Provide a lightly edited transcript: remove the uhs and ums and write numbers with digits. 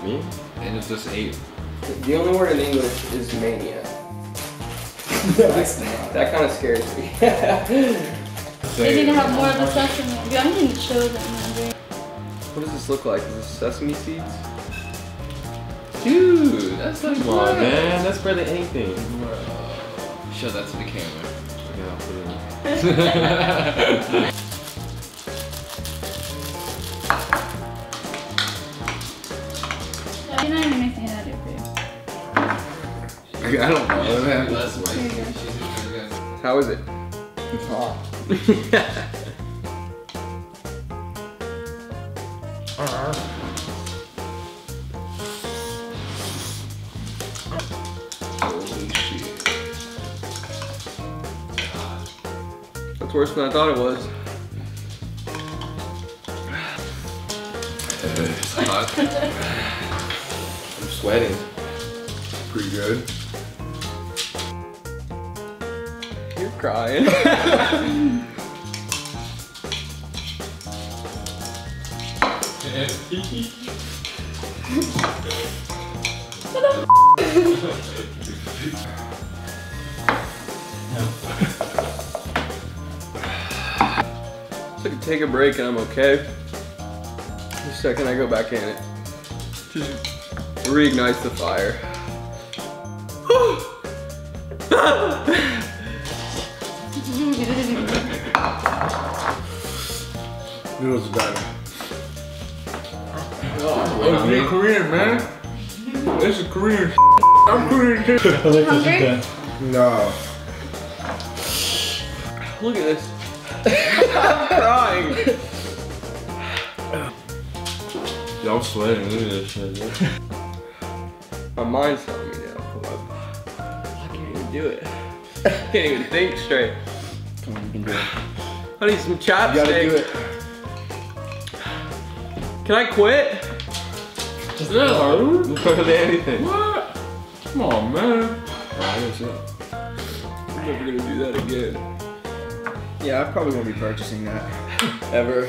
Me? And it's just 8. The only word in English is mania. That kind of scares me. They need to have more of the sesame. Dude, I'm getting chills right now, dude. What does this look like? Is this sesame seeds? Dude, that's like, come on, man. That's better than anything. Show that to the camera. Yeah, I'll put it in. You're not even making that do for you. I don't know, man. That's There you go. How is it? It's hot. Holy shit. That's worse than I thought it was. It's hot. I'm sweating. Pretty good. You're crying. So I can take a break and I'm okay. The second I go back in it, just reignites the fire. Noodles are better. Oh, you're Korean, man. This is Korean. I'm Korean too. Hungry? No. Look at this. I'm crying. Yo, I'm sweating. Look at this shit. My mind's telling me now. But I can't even do it. I can't even think straight. Come on, you can do it. I need some You gotta do chopsticks. it. Can I quit? It's not hard. Literally anything. What? Come on, man. I'm never gonna do that again. Yeah, I probably won't be purchasing that ever.